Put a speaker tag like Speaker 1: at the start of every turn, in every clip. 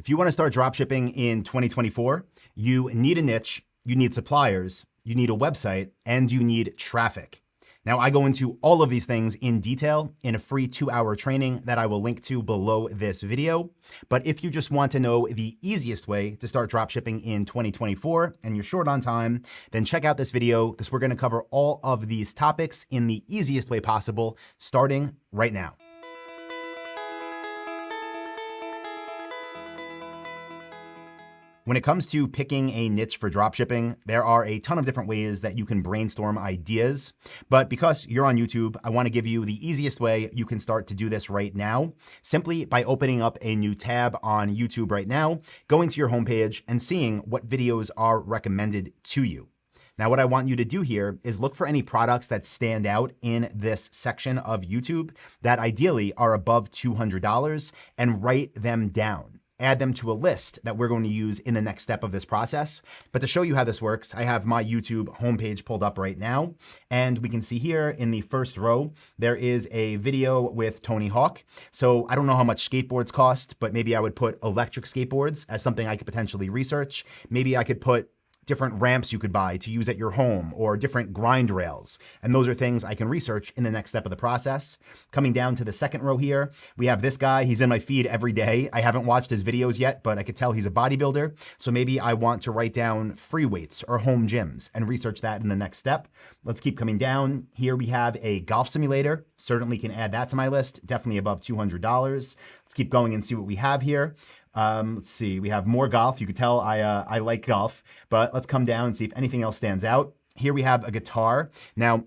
Speaker 1: If you want to start dropshipping in 2024, you need a niche, you need suppliers, you need a website, and you need traffic. Now, I go into all of these things in detail in a free 2-hour training that I will link to below this video. But if you just want to know the easiest way to start dropshipping in 2024 and you're short on time, then check out this video because we're going to cover all of these topics in the easiest way possible, starting right now. When it comes to picking a niche for dropshipping, there are a ton of different ways that you can brainstorm ideas. But because you're on YouTube, I want to give you the easiest way you can start to do this right now, simply by opening up a new tab on YouTube right now, going to your homepage and seeing what videos are recommended to you. Now, what I want you to do here is look for any products that stand out in this section of YouTube that ideally are above $200 and write them down. Add them to a list that we're going to use in the next step of this process. But to show you how this works, I have my YouTube homepage pulled up right now. And we can see here in the first row, there is a video with Tony Hawk. So I don't know how much skateboards cost, but maybe I would put electric skateboards as something I could potentially research. Maybe I could put different ramps you could buy to use at your home or different grind rails. And those are things I can research in the next step of the process. Coming down to the second row here, we have this guy. He's in my feed every day. I haven't watched his videos yet, but I could tell he's a bodybuilder. So maybe I want to write down free weights or home gyms and research that in the next step. Let's keep coming down. Here we have a golf simulator. Certainly can add that to my list. Definitely above $200. Let's keep going and see what we have here. Let's see, we have more golf. You could tell I like golf, but let's come down and see if anything else stands out. Here we have a guitar. Now, I'm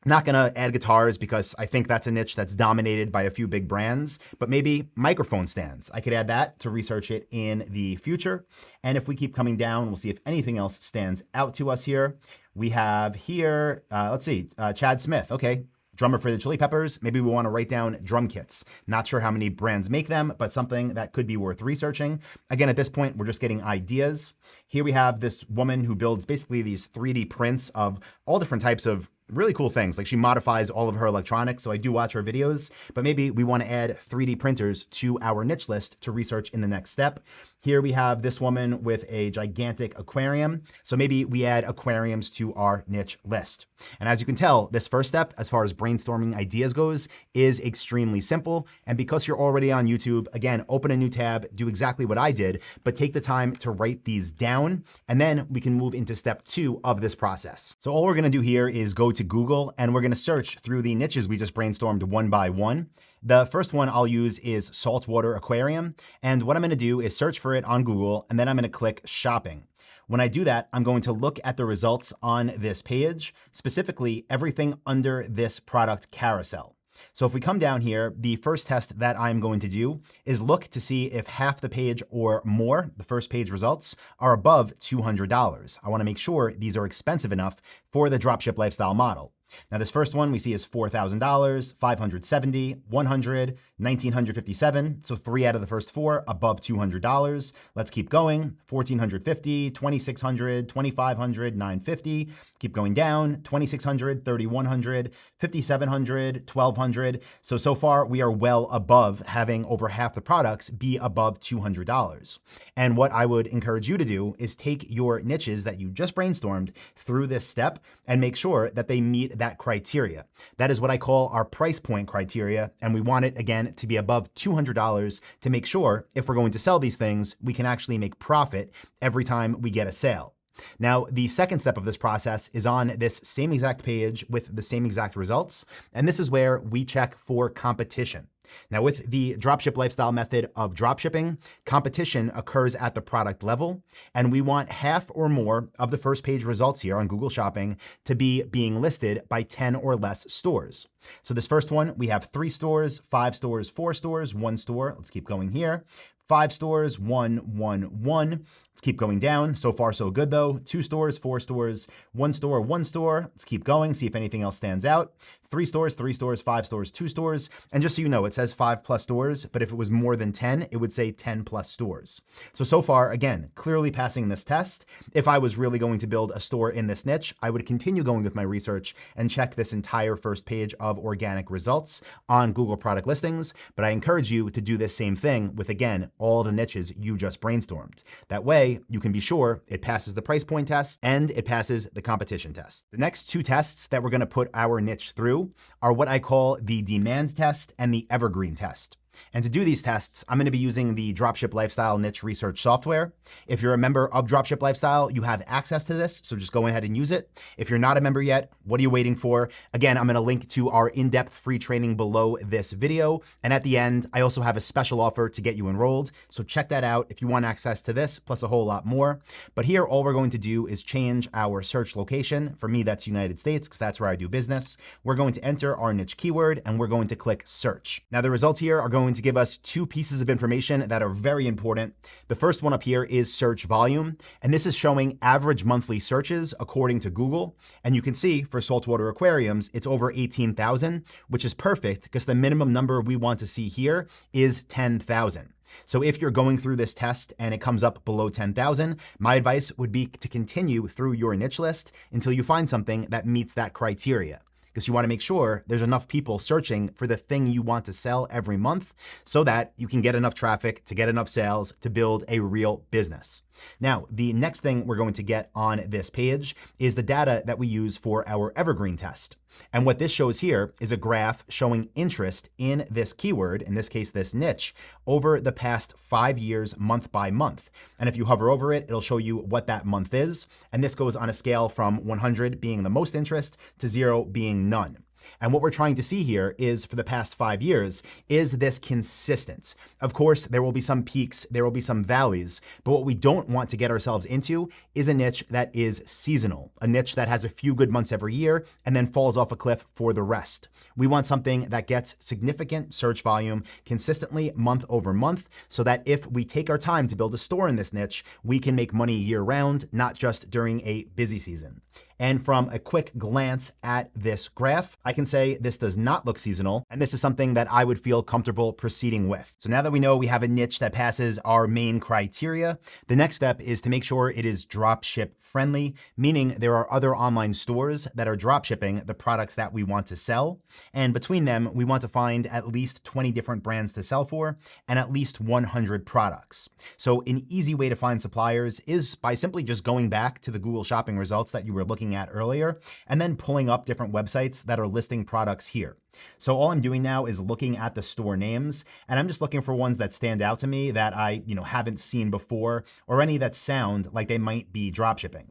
Speaker 1: not gonna add guitars because I think that's a niche that's dominated by a few big brands, but maybe microphone stands. I could add that to research it in the future. And if we keep coming down, we'll see if anything else stands out to us here. We have here, let's see, Chad Smith, okay. Drummer for the Chili Peppers. Maybe we want to write down drum kits. Not sure how many brands make them, but something that could be worth researching. Again, at this point, we're just getting ideas. Here we have this woman who builds basically these 3D prints of all different types of really cool things. Like she modifies all of her electronics. So I do watch her videos, but maybe we want to add 3D printers to our niche list to research in the next step. Here we have this woman with a gigantic aquarium. So maybe we add aquariums to our niche list. And as you can tell, this first step, as far as brainstorming ideas goes, is extremely simple. And because you're already on YouTube, again, open a new tab, do exactly what I did, but take the time to write these down. And then we can move into step 2 of this process. So all we're going to do here is go to Google and we're going to search through the niches we just brainstormed one by one. The first one I'll use is saltwater aquarium. And what I'm going to do is search for it on Google, and then I'm going to click shopping. When I do that, I'm going to look at the results on this page, specifically everything under this product carousel. So if we come down here, the first test that I'm going to do is look to see if half the page or more, the first page results, are above $200. I want to make sure these are expensive enough for the dropship lifestyle model. Now, this first one we see is $4,000, $570, $100, $1,957. So 3 out of the first 4 above $200. Let's keep going. $1,450, $2,600, $2,500, $950. Keep going down. $2,600, $3,100, $5,700, $1,200. So far we are well above having over half the products be above $200. And what I would encourage you to do is take your niches that you just brainstormed through this step and make sure that they meet that criteria. That is what I call our price point criteria. And we want it, again, to be above $200 to make sure if we're going to sell these things, we can actually make profit every time we get a sale. Now, the second step of this process is on this same exact page with the same exact results. And this is where we check for competition. Now, with the dropship lifestyle method of dropshipping, competition occurs at the product level, and we want half or more of the first page results here on Google Shopping to be being listed by 10 or less stores. So this first one, we have 3 stores, 5 stores, 4 stores, 1 store. Let's keep going here. 5 stores, 1, 1, 1. Let's keep going down. So far, so good though. 2 stores, 4 stores, 1 store, 1 store. Let's keep going, see if anything else stands out. 3 stores, 3 stores, 5 stores, 2 stores. And just so you know, it says 5+ stores, but if it was more than 10, it would say 10+ stores. So far, again, clearly passing this test. If I was really going to build a store in this niche, I would continue going with my research and check this entire first page of organic results on Google product listings. But I encourage you to do this same thing with, again, all the niches you just brainstormed. That way, you can be sure it passes the price point test and it passes the competition test. The next two tests that we're gonna put our niche through are what I call the demand test and the evergreen test. And to do these tests, I'm going to be using the Dropship Lifestyle Niche Research software. If you're a member of Dropship Lifestyle, you have access to this, so just go ahead and use it. If you're not a member yet, what are you waiting for? Again, I'm going to link to our in-depth free training below this video. And at the end, I also have a special offer to get you enrolled. So check that out if you want access to this, plus a whole lot more. But here, all we're going to do is change our search location. For me, that's United States, because that's where I do business. We're going to enter our niche keyword, and we're going to click search. Now, the results here are going to give us two pieces of information that are very important. The first one up here is search volume, and this is showing average monthly searches according to Google. And you can see for saltwater aquariums, it's over 18,000, which is perfect because the minimum number we want to see here is 10,000. So if you're going through this test and it comes up below 10,000, my advice would be to continue through your niche list until you find something that meets that criteria, because you want to make sure there's enough people searching for the thing you want to sell every month so that you can get enough traffic to get enough sales to build a real business. Now, the next thing we're going to get on this page is the data that we use for our evergreen test. And what this shows here is a graph showing interest in this keyword, in this case, this niche, over the past 5 years, month by month. And if you hover over it, it'll show you what that month is. And this goes on a scale from 100 being the most interest to 0 being none. And what we're trying to see here is for the past 5 years, is this consistent? Of course, there will be some peaks, there will be some valleys, but what we don't want to get ourselves into is a niche that is seasonal, a niche that has a few good months every year and then falls off a cliff for the rest. We want something that gets significant search volume consistently month over month so that if we take our time to build a store in this niche, we can make money year round, not just during a busy season. And from a quick glance at this graph, I can say this does not look seasonal, and this is something that I would feel comfortable proceeding with. So now that we know we have a niche that passes our main criteria, the next step is to make sure it is dropship friendly, meaning there are other online stores that are dropshipping the products that we want to sell. And between them, we want to find at least 20 different brands to sell for and at least 100 products. So an easy way to find suppliers is by simply just going back to the Google shopping results that you were looking at earlier, and then pulling up different websites that are listing products here. So all I'm doing now is looking at the store names, and I'm just looking for ones that stand out to me that I haven't seen before, or any that sound like they might be dropshipping.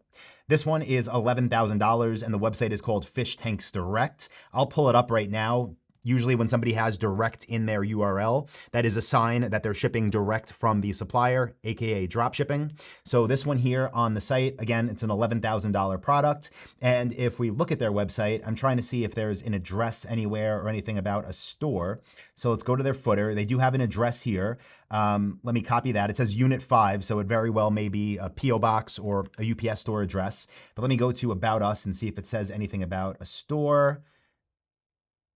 Speaker 1: This one is $11,000 and the website is called Fish Tanks Direct. I'll pull it up right now. Usually when somebody has direct in their URL, that is a sign that they're shipping direct from the supplier, AKA dropshipping. So this one here on the site, again, it's an $11,000 product. And if we look at their website, I'm trying to see if there's an address anywhere or anything about a store. So let's go to their footer. They do have an address here. Let me copy that. It says Unit 5, so it very well may be a P.O. Box or a UPS store address. But let me go to About Us and see if it says anything about a store.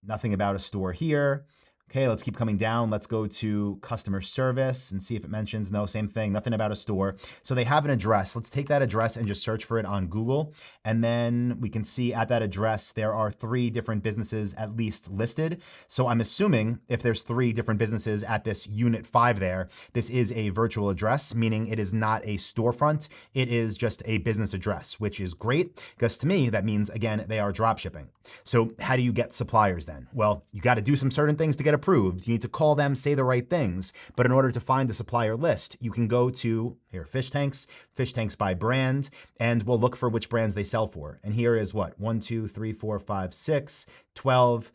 Speaker 1: Nothing about a store here. Okay, let's keep coming down. Let's go to customer service and see if it mentions, no, same thing, nothing about a store. So they have an address. Let's take that address and just search for it on Google. And then we can see at that address, there are 3 different businesses at least listed. So I'm assuming if there's 3 different businesses at this Unit 5 there, this is a virtual address, meaning it is not a storefront. It is just a business address, which is great because to me, that means, again, they are drop shipping. So how do you get suppliers then? Well, you got to do some certain things to get approved. You need to call them, say the right things. But in order to find the supplier list, you can go to here, Fish Tanks by brand, and we'll look for which brands they sell for. And here is what? 1, 2, 3, 4, 5, 6, 12,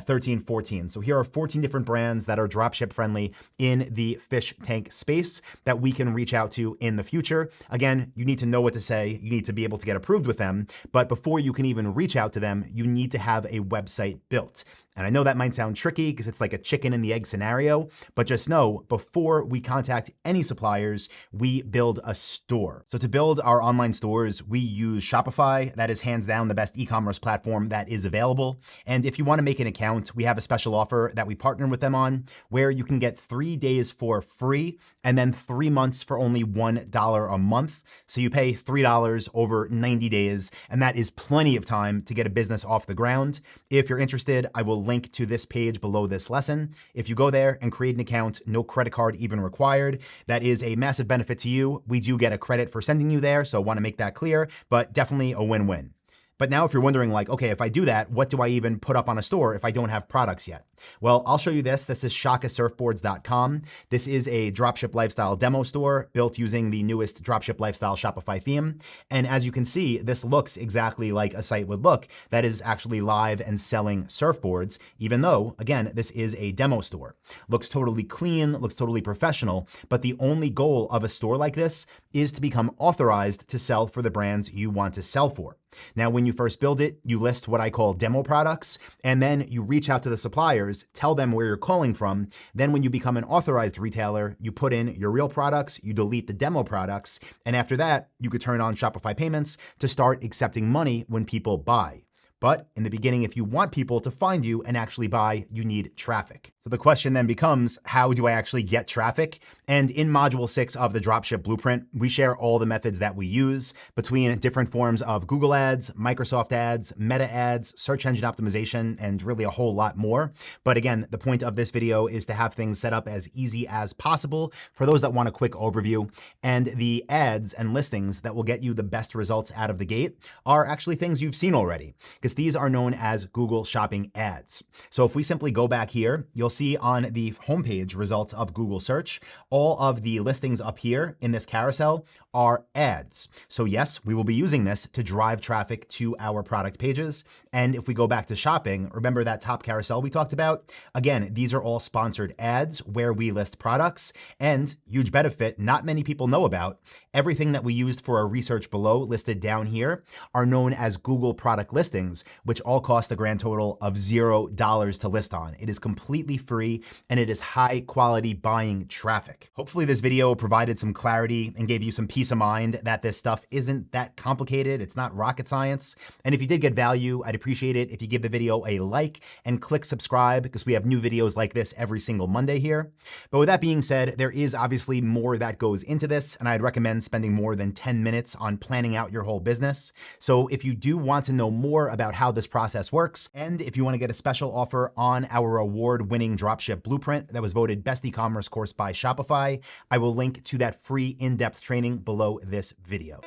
Speaker 1: 13, 14. So here are 14 different brands that are dropship friendly in the fish tank space that we can reach out to in the future. Again, you need to know what to say. You need to be able to get approved with them. But before you can even reach out to them, you need to have a website built. And I know that might sound tricky because it's like a chicken and the egg scenario, but just know before we contact any suppliers, we build a store. So to build our online stores, we use Shopify. That is hands down the best e-commerce platform that is available. And if you want to make an account, we have a special offer that we partner with them on where you can get 3 days for free and then 3 months for only $1 a month. So you pay $3 over 90 days, and that is plenty of time to get a business off the ground. If you're interested, I will link to this page below this lesson. If you go there and create an account, no credit card even required, that is a massive benefit to you. We do get a credit for sending you there, so want to make that clear, but definitely a win-win. But now if you're wondering like, okay, if I do that, what do I even put up on a store if I don't have products yet? Well, I'll show you this. This is shakasurfboards.com. This is a dropship lifestyle demo store built using the newest dropship lifestyle Shopify theme. And as you can see, this looks exactly like a site would look that is actually live and selling surfboards, even though, again, this is a demo store. Looks totally clean, looks totally professional, but the only goal of a store like this is to become authorized to sell for the brands you want to sell for. Now, when you first build it, you list what I call demo products, and then you reach out to the suppliers, tell them where you're calling from. Then when you become an authorized retailer, you put in your real products, you delete the demo products, and after that, you could turn on Shopify payments to start accepting money when people buy. But in the beginning, if you want people to find you and actually buy, you need traffic. So the question then becomes, how do I actually get traffic? And in module 6 of the Dropship Blueprint, we share all the methods that we use between different forms of Google ads, Microsoft ads, Meta ads, search engine optimization, and really a whole lot more. But again, the point of this video is to have things set up as easy as possible for those that want a quick overview. And the ads and listings that will get you the best results out of the gate are actually things you've seen already, because these are known as Google Shopping ads. So if we simply go back here, you'll see on the homepage results of Google search, all of the listings up here in this carousel are ads. So yes, we will be using this to drive traffic to our product pages. And if we go back to shopping, remember that top carousel we talked about? Again, these are all sponsored ads where we list products, and huge benefit not many people know about. Everything that we used for our research below listed down here are known as Google product listings, which all cost a grand total of $0 to list on. It is completely free and it is high quality buying traffic. Hopefully this video provided some clarity and gave you some peace of mind that this stuff isn't that complicated. It's not rocket science. And if you did get value, I'd appreciate it if you give the video a like and click subscribe, because we have new videos like this every single Monday here. But with that being said, there is obviously more that goes into this, and I'd recommend spending more than 10 minutes on planning out your whole business. So if you do want to know more about how this process works, and if you want to get a special offer on our award-winning Dropship Blueprint that was voted best e-commerce course by Shopify, I will link to that free in-depth training below this video.